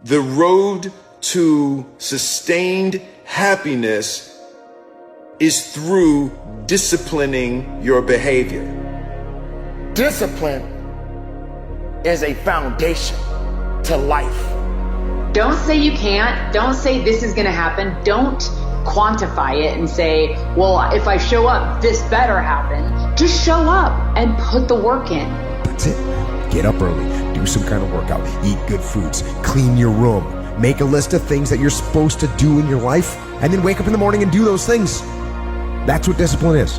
The road to sustained happiness is through disciplining your behavior. Discipline is a foundation to life. Don't say you can't. Don't say this is going to happen. Don't quantify it and say, well, if I show up, this better happen. Just show up and put the work in. That's it. Get up early, do some kind of workout, eat good foods, clean your room, make a list of things that you're supposed to do in your life, and then wake up in the morning and do those things. That's what discipline is.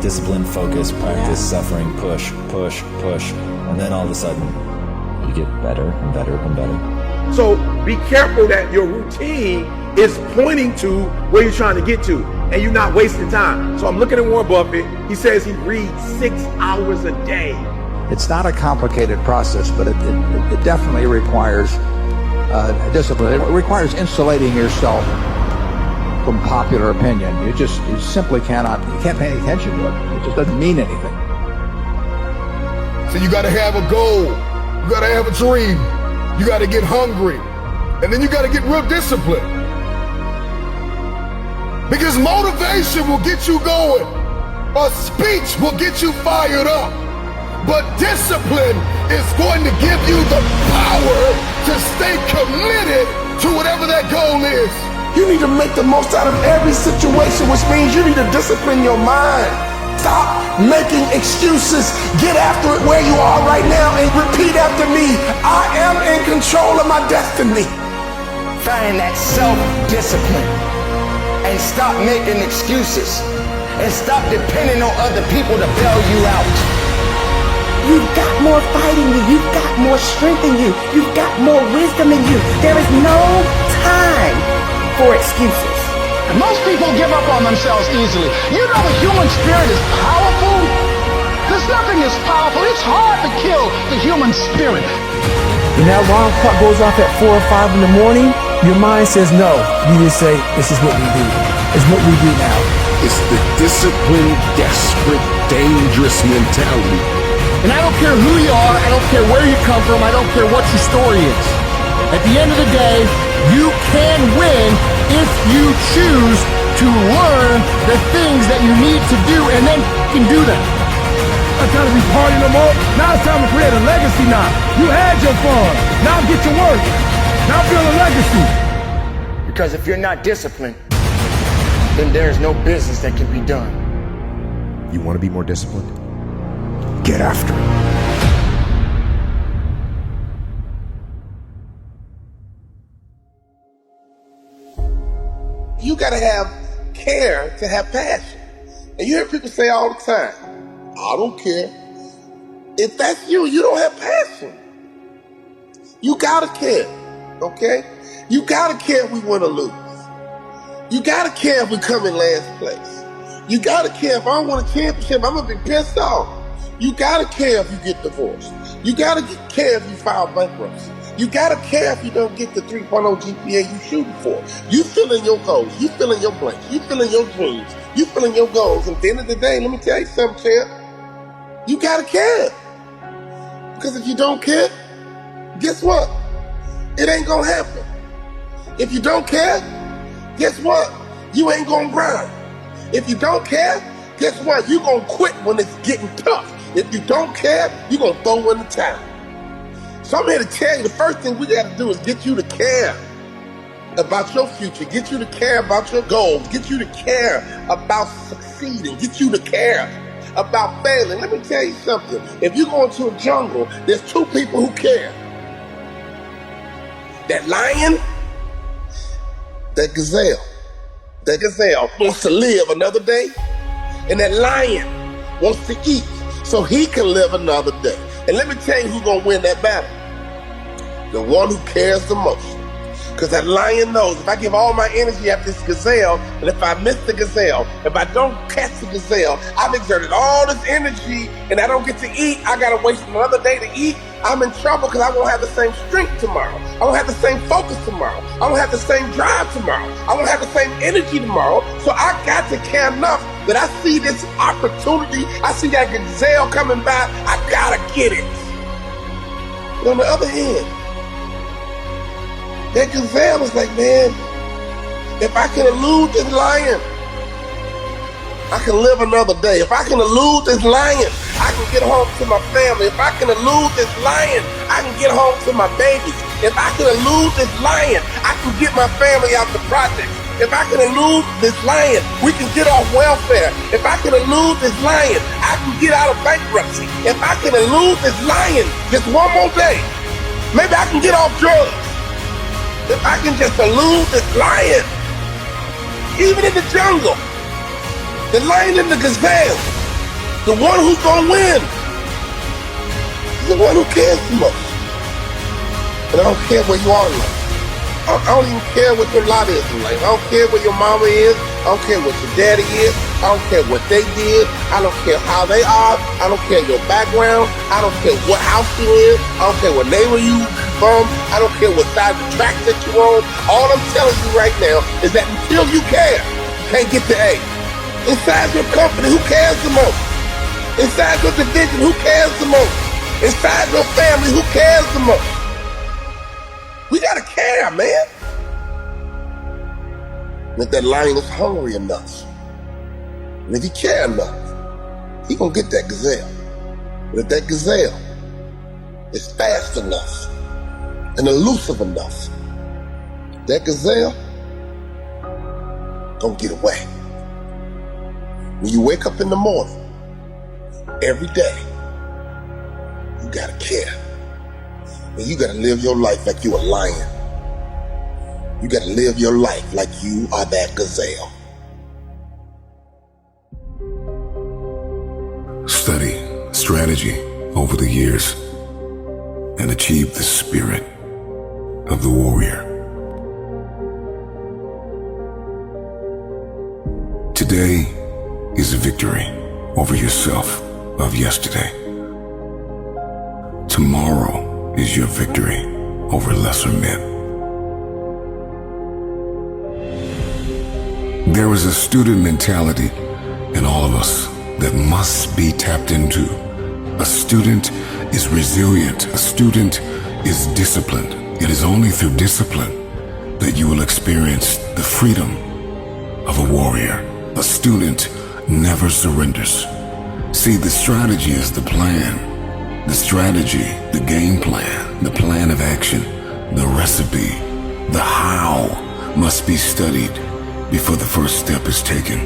Discipline, focus, practice, suffering, push, and then all of a sudden, you get better and better and better. So be careful that your routine is pointing to where you're trying to get to, and you're not wasting time. So I'm looking at Warren Buffett. He says he reads 6 hours a day. It's not a complicated process, but it definitely requires discipline. It requires insulating yourself from popular opinion. You simply cannot, you can't pay any attention to it. It just doesn't mean anything. So you gotta have a goal. You gotta have a dream. You gotta get hungry. And then you gotta get real disciplined. Because motivation will get you going. A speech will get you fired up. But discipline is going to give you the power to stay committed to whatever that goal is. You need to make the most out of every situation, which means you need to discipline your mind. Stop making excuses. Get after it where you are right now and repeat after me. I am in control of my destiny. Find that self-discipline and stop making excuses and stop depending on other people to bail you out. You've got more fight in you. You've got more strength in you. You've got more wisdom in you. There is no time for excuses. Most people give up on themselves easily. You know the human spirit is powerful. There's nothing as powerful. It's hard to kill the human spirit. When that alarm clock goes off at 4 or 5 in the morning, your mind says no. You just say, this is what we do. It's what we do now. It's the disciplined, desperate, dangerous mentality. And I don't care who you are, I don't care where you come from, I don't care what your story is. At the end of the day, you can win if you choose to learn the things that you need to do and then you can do them. I'm trying to be partying no more. Now it's time to create a legacy now. You had your fun. Now get to work. Now build a legacy. Because if you're not disciplined, then there's no business that can be done. You want to be more disciplined? Get after it. You gotta have care to have passion. And you hear people say all the time, I don't care. If that's you, you don't have passion. You gotta care, okay? You gotta care if we win or lose. You gotta care if we come in last place. You gotta care if I don't win a championship, I'm gonna be pissed off. You gotta care if you get divorced. You gotta care if you file bankruptcy. You gotta care if you don't get the 3.0 GPA you shooting for. You fill in your goals, you fill in your blanks, you fill in your dreams, you fill in your goals. And at the end of the day, let me tell you something, champ. You gotta care. Because if you don't care, guess what? It ain't gonna happen. If you don't care, guess what? You ain't gonna grind. If you don't care, guess what? You gonna quit when it's getting tough. If you don't care, you gonna throw in the towel. So I'm here to tell you, the first thing we gotta do is get you to care about your future, get you to care about your goals, get you to care about succeeding, get you to care about failing. Let me tell you something. If you go into a jungle, there's two people who care. That lion, that gazelle. That gazelle wants to live another day, and that lion wants to eat so he can live another day. And let me tell you who's gonna win that battle. The one who cares the most. Because that lion knows if I give all my energy at this gazelle, and if I miss the gazelle, if I don't catch the gazelle, I've exerted all this energy and I don't get to eat, I gotta waste another day to eat, I'm in trouble because I won't have the same strength tomorrow. I won't have the same focus tomorrow. I won't have the same drive tomorrow. I won't have the same energy tomorrow. So I got to care enough that I see this opportunity, I see that gazelle coming by, I gotta get it. But on the other hand, that gazelle is like, man, if I can elude this lion, I can live another day. If I can elude this lion, I can get home to my family. If I can elude this lion, I can get home to my babies. If I can elude this lion, I can get my family out the project. If I can elude this lion, we can get off welfare. If I can elude this lion, I can get out of bankruptcy. If I can elude this lion just one more day, maybe I can get off drugs. If I can just elude this lion, even in the jungle, the lion and the gazelle, the one who's gonna win is the one who cares the most. And I don't care where you are in life. I don't even care what your lot is in life. I don't care where your mama is. I don't care what your daddy is. I don't care what they did. I don't care how they are. I don't care your background. I don't care what house you in. I don't care what neighbor you from. I don't care what side of the track that you're on. All I'm telling you right now is that until you care, you can't get to A. Inside your company, who cares the most? Inside your division, who cares the most? Inside your family, who cares the most? We gotta care, man. And if that lion is hungry enough, and if he care enough, he gonna get that gazelle. But if that gazelle is fast enough and elusive enough, that gazelle gonna get away. When you wake up in the morning, every day, you gotta care. And you gotta live your life like you a lion. You gotta live your life like you are that gazelle. Study strategy over the years and achieve the spirit of the warrior. Today is a victory over yourself of yesterday. Tomorrow is your victory over lesser men. There is a student mentality in all of us that must be tapped into. A student is resilient. A student is disciplined. It is only through discipline that you will experience the freedom of a warrior. A student never surrenders. See, the strategy is the plan. The strategy, the game plan, the plan of action, the recipe, the how must be studied before the first step is taken.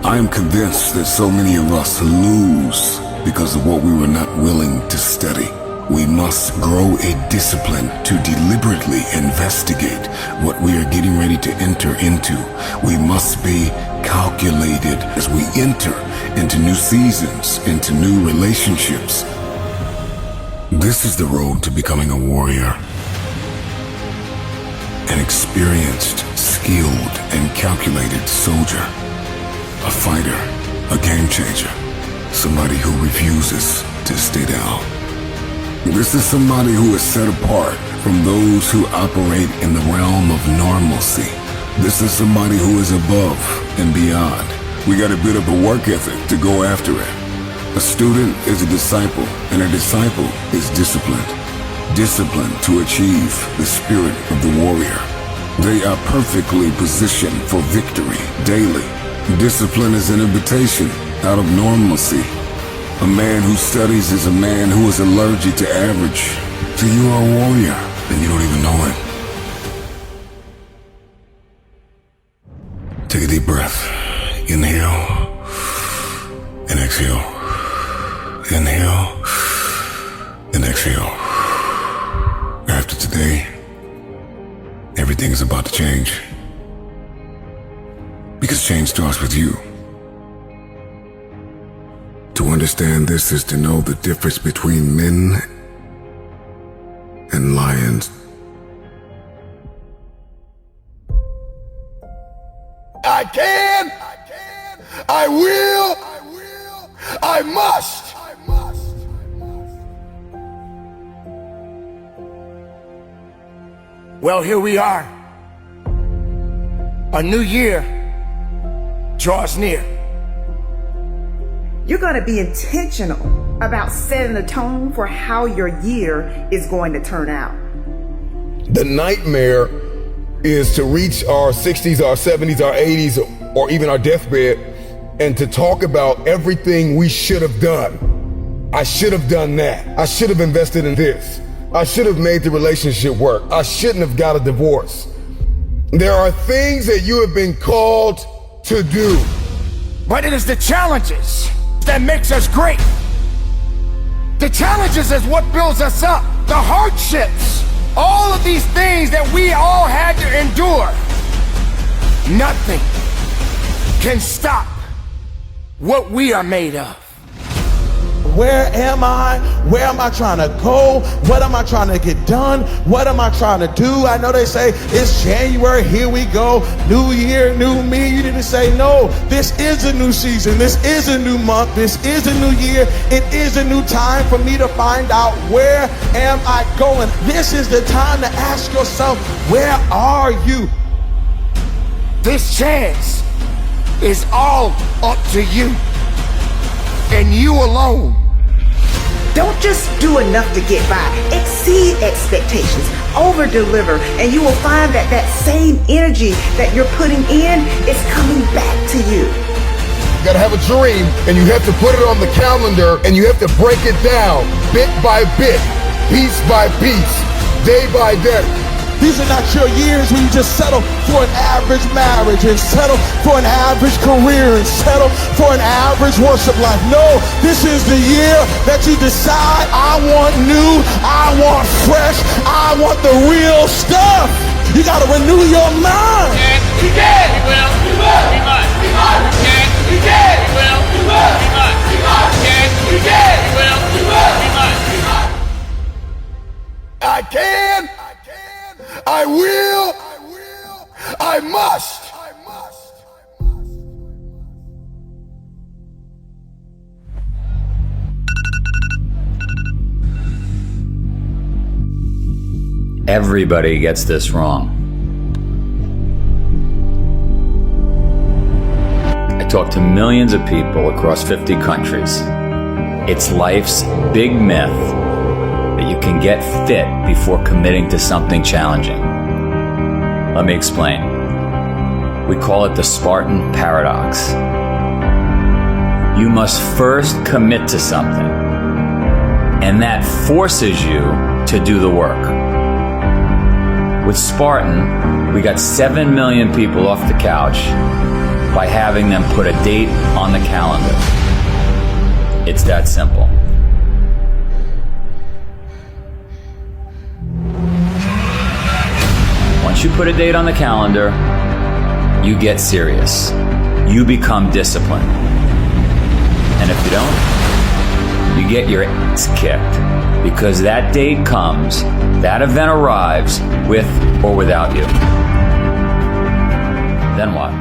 I am convinced that so many of us lose because of what we were not willing to study. We must grow a discipline to deliberately investigate what we are getting ready to enter into. We must be calculated as we enter into new seasons, into new relationships. This is the road to becoming a warrior. An experienced, skilled, and calculated soldier. A fighter, a game changer. Somebody who refuses to stay down. This is somebody who is set apart from those who operate in the realm of normalcy. This is somebody who is above and beyond. We got a bit of a work ethic to go after it. A student is a disciple, and a disciple is disciplined. Disciplined to achieve the spirit of the warrior. They are perfectly positioned for victory daily. Discipline is an invitation out of normalcy. A man who studies is a man who is allergic to average. So you are a warrior, and you don't even know it. Take a deep breath. Inhale and exhale. Inhale and exhale. After today, everything is about to change. Because change starts with you. To understand this is to know the difference between men and lions. I can, I will, I must. Well, here we are. A new year draws near. You're going to be intentional about setting the tone for how your year is going to turn out. The nightmare is to reach our 60s, our 70s, our 80s, or even our deathbed, and to talk about everything we should have done. I should have done that. I should have invested in this. I should have made the relationship work. I shouldn't have got a divorce. There are things that you have been called to do. But it is the challenges that makes us great. The challenges is what builds us up. The hardships, all of these things that we all had to endure. Nothing can stop what we are made of. Where am I? Where am I trying to go? What am I trying to get done? What am I trying to do? I know they say it's January, here we go. New year, new me. You didn't say no. This is a new season. This is a new month. This is a new year. It is a new time for me to find out where am I going. This is the time to ask yourself, where are you? This chance is all up to you and you alone. Don't just do enough to get by. Exceed expectations. Over-deliver. And you will find that that same energy that you're putting in is coming back to you. You gotta have a dream, and you have to put it on the calendar, and you have to break it down bit by bit, piece by piece, day by day. These are not your years when you just settle for an average marriage and settle for an average career and settle for an average worship life. No, this is the year that you decide, I want new, I want fresh, I want the real stuff. You gotta renew your mind. We can, we will, we will, we must, we must, we can, we will, we will, we must, we must, we can, we will, we will, we must, we must. I can, I will, I must. Everybody gets this wrong. I talk to millions of people across 50 countries. It's life's big myth that you can get fit before committing to something challenging. Let me explain. We call it the Spartan paradox. You must first commit to something, and that forces you to do the work. With Spartan, we got 7 million people off the couch by having them put a date on the calendar. It's that simple. Once you put a date on the calendar, you get serious. You become disciplined. And if you don't, you get your ass kicked, because that date comes, that event arrives with or without you. Then what?